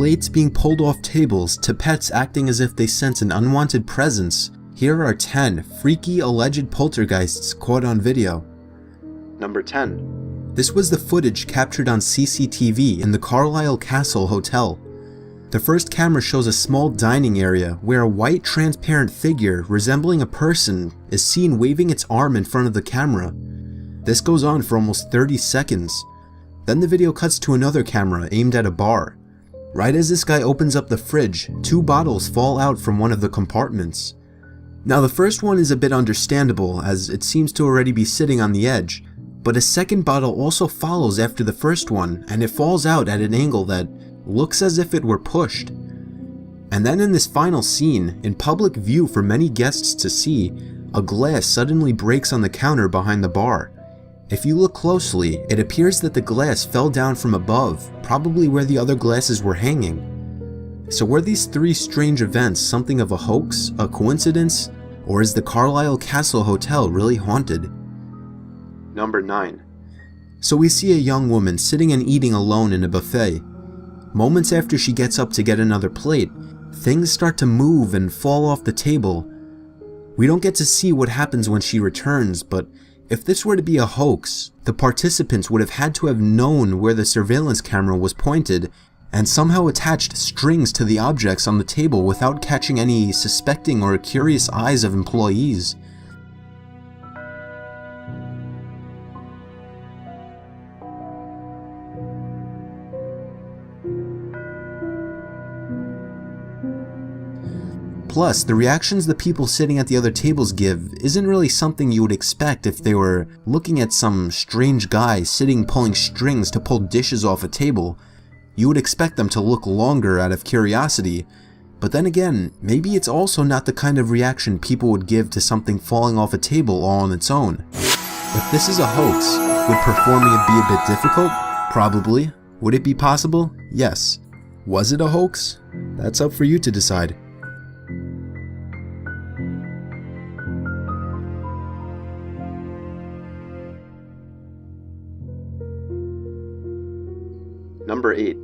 plates being pulled off tables to pets acting as if they sense an unwanted presence, here are 10 freaky alleged poltergeists caught on video. Number 10. This was the footage captured on CCTV in the Carlisle Castle Hotel. The first camera shows a small dining area where a white transparent figure resembling a person is seen waving its arm in front of the camera. This goes on for almost 30 seconds. Then the video cuts to another camera aimed at a bar. Right as this guy opens up the fridge, 2 bottles fall out from one of the compartments. Now the first one is a bit understandable as it seems to already be sitting on the edge, but a second bottle also follows after the first one and it falls out at an angle that looks as if it were pushed. And then in this final scene, in public view for many guests to see, a glass suddenly breaks on the counter behind the bar. If you look closely, it appears that the glass fell down from above, probably where the other glasses were hanging. So were these 3 strange events something of a hoax, a coincidence, or is the Carlisle Castle Hotel really haunted? Number 9. So we see a young woman sitting and eating alone in a buffet. Moments after she gets up to get another plate, things start to move and fall off the table. We don't get to see what happens when she returns, but if this were to be a hoax, the participants would have had to have known where the surveillance camera was pointed and somehow attached strings to the objects on the table without catching any suspecting or curious eyes of employees. Plus, the reactions the people sitting at the other tables give isn't really something you would expect if they were looking at some strange guy sitting pulling strings to pull dishes off a table. You would expect them to look longer out of curiosity, but then again, maybe it's also not the kind of reaction people would give to something falling off a table all on its own. If this is a hoax, would performing it be a bit difficult? Probably. Would it be possible? Yes. Was it a hoax? That's up for you to decide. Number 8.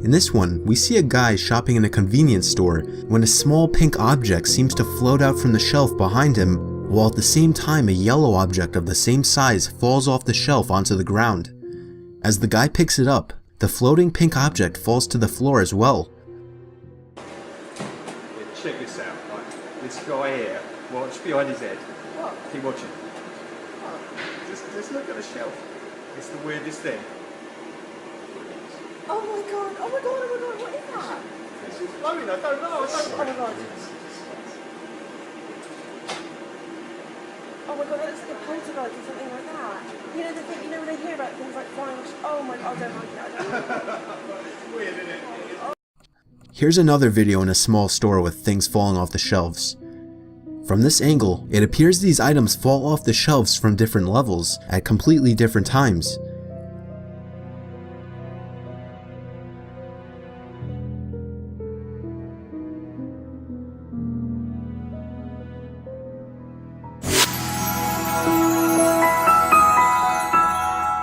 In this one, we see a guy shopping in a convenience store when a small pink object seems to float out from the shelf behind him, while at the same time a yellow object of the same size falls off the shelf onto the ground. As the guy picks it up, the floating pink object falls to the floor as well. Yeah, check this out, right? This guy here, watch behind his head. What? Keep watching. Oh, just look at the shelf. It's the weirdest thing. Oh my god, oh my god, oh my god, what is that? It's just flowing, I don't know, Oh my god. Oh my god, that looks like a poltergeist or something like that. You know the thing, you know when they hear about things like flying, oh my god, I don't like it, I don't like it. It's weird, isn't it? Here's another video in a small store with things falling off the shelves. From this angle, it appears these items fall off the shelves from different levels at completely different times.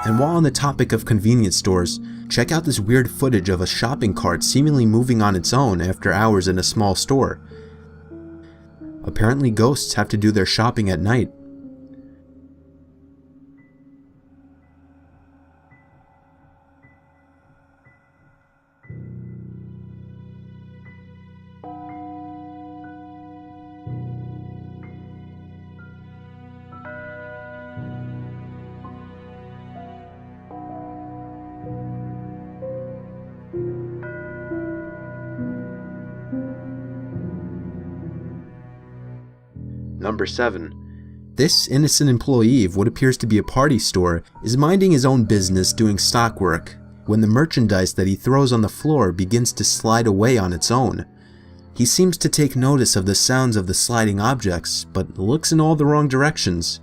And while on the topic of convenience stores, check out this weird footage of a shopping cart seemingly moving on its own after hours in a small store. Apparently ghosts have to do their shopping at night. Number 7. This innocent employee of what appears to be a party store is minding his own business doing stock work when the merchandise that he throws on the floor begins to slide away on its own. He seems to take notice of the sounds of the sliding objects, but looks in all the wrong directions.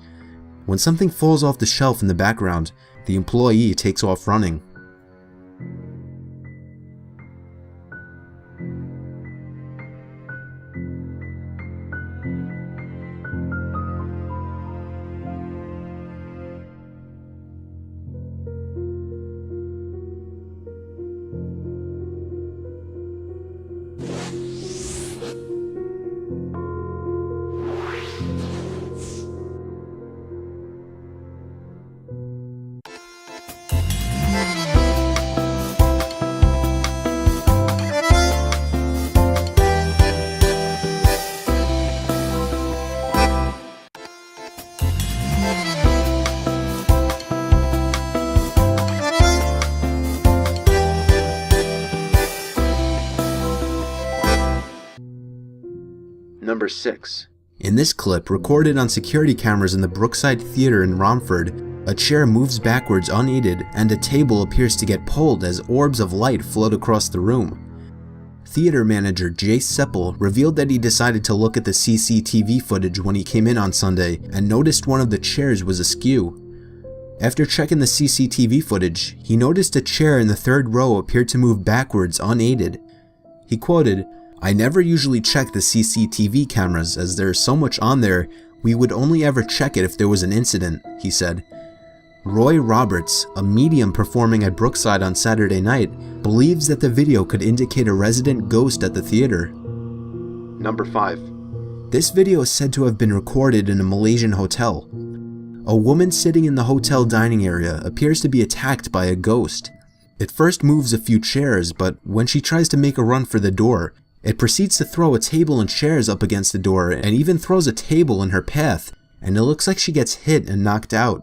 When something falls off the shelf in the background, the employee takes off running. Number 6. In this clip, recorded on security cameras in the Brookside Theater in Romford, a chair moves backwards unaided and a table appears to get pulled as orbs of light float across the room. Theater manager Jace Seppel revealed that he decided to look at the CCTV footage when he came in on Sunday and noticed one of the chairs was askew. After checking the CCTV footage, he noticed a chair in the third row appeared to move backwards unaided. He quoted, "I never usually check the CCTV cameras as there is so much on there, we would only ever check it if there was an incident," he said. Roy Roberts, a medium performing at Brookside on Saturday night, believes that the video could indicate a resident ghost at the theater. Number 5. This video is said to have been recorded in a Malaysian hotel. A woman sitting in the hotel dining area appears to be attacked by a ghost. It first moves a few chairs, but when she tries to make a run for the door, it proceeds to throw a table and chairs up against the door and even throws a table in her path, and it looks like she gets hit and knocked out.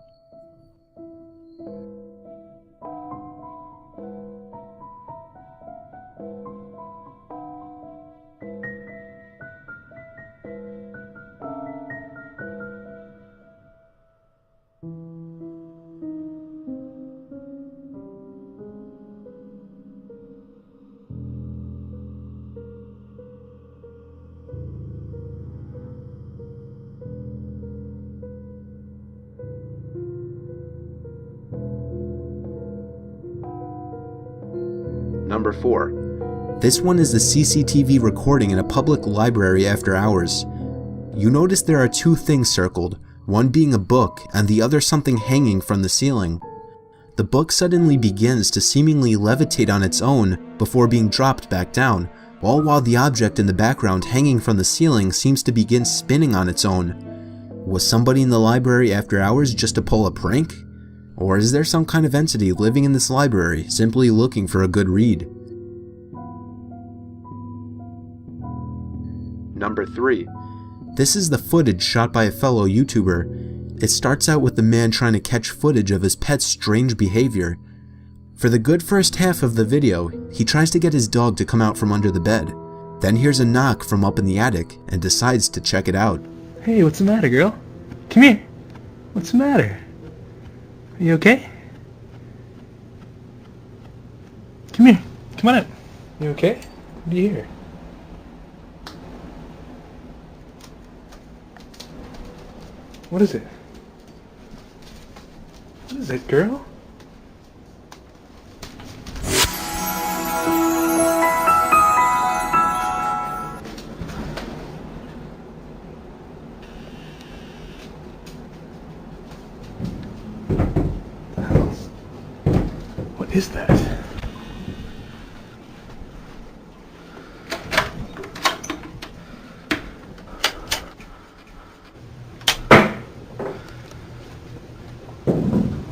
Number 4. This one is the CCTV recording in a public library after hours. You notice there are two things circled, one being a book and the other something hanging from the ceiling. The book suddenly begins to seemingly levitate on its own before being dropped back down, all while the object in the background hanging from the ceiling seems to begin spinning on its own. Was somebody in the library after hours just to pull a prank? Or is there some kind of entity living in this library simply looking for a good read? Number 3. This is the footage shot by a fellow YouTuber. It starts out with the man trying to catch footage of his pet's strange behavior. For the good first half of the video, he tries to get his dog to come out from under the bed, then hears a knock from up in the attic and decides to check it out. Hey, what's the matter, girl? Come here. What's the matter? Are you okay? Come here. Come on in. You okay? What do you hear? What is it? What is it, girl? What is that?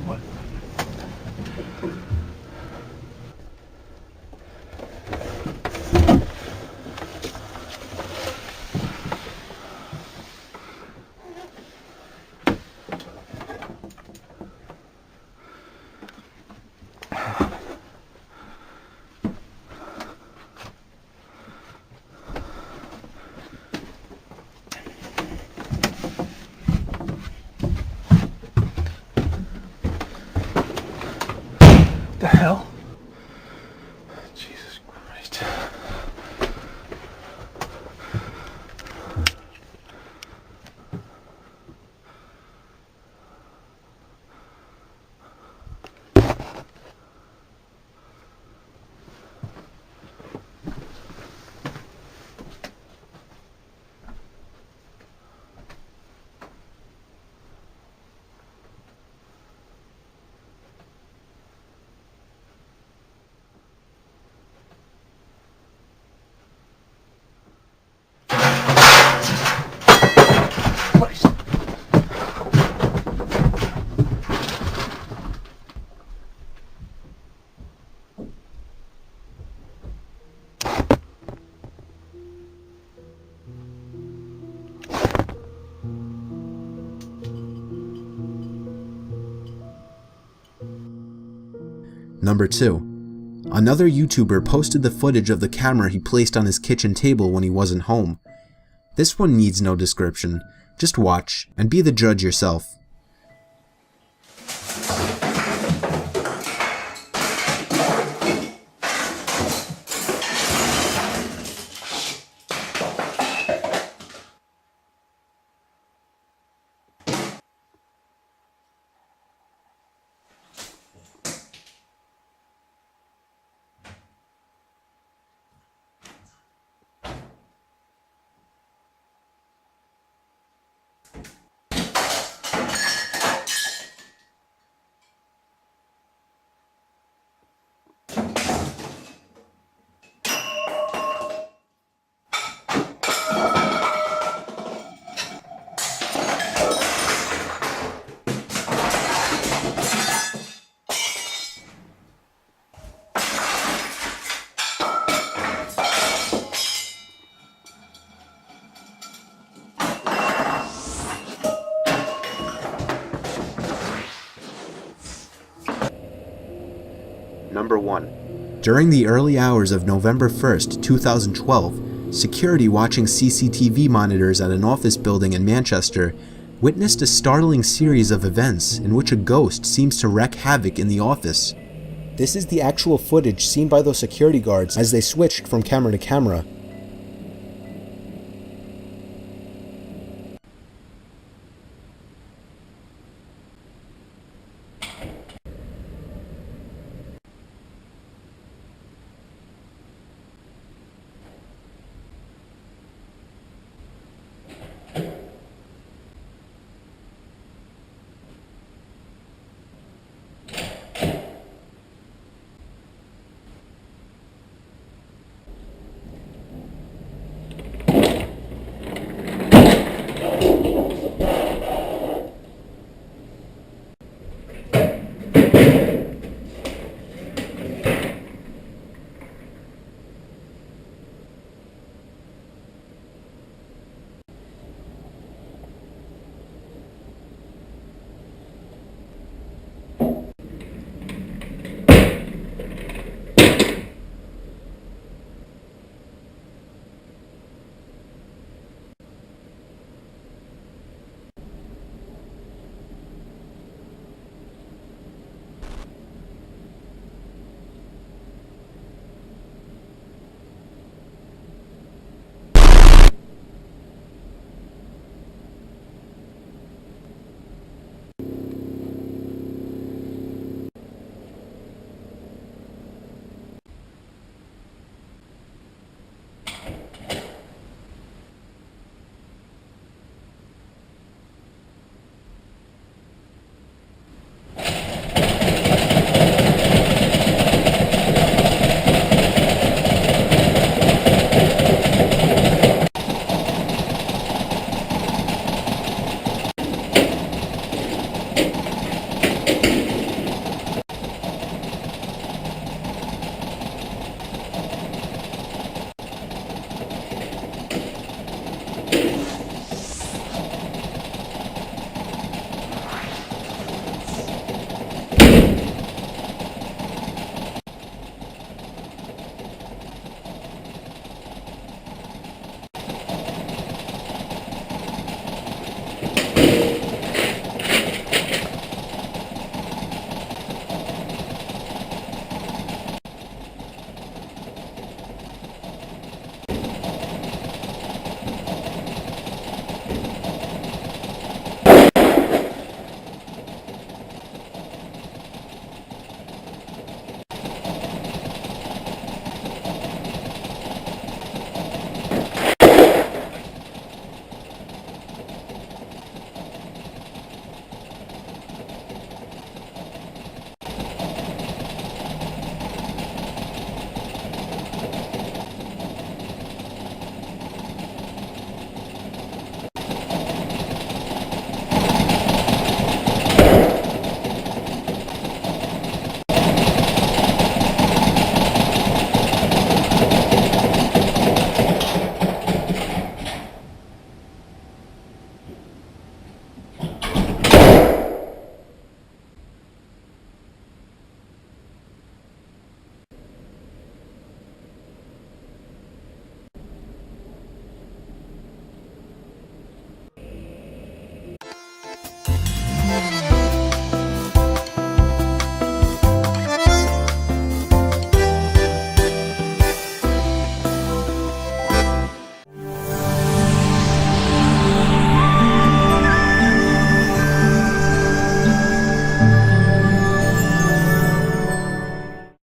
What? The hell? Jesus Christ. Number 2. Another YouTuber posted the footage of the camera he placed on his kitchen table when he wasn't home. This one needs no description. Just watch and be the judge yourself. Number 1. During the early hours of November 1st, 2012, security watching CCTV monitors at an office building in Manchester witnessed a startling series of events in which a ghost seems to wreak havoc in the office. This is the actual footage seen by those security guards as they switched from camera to camera.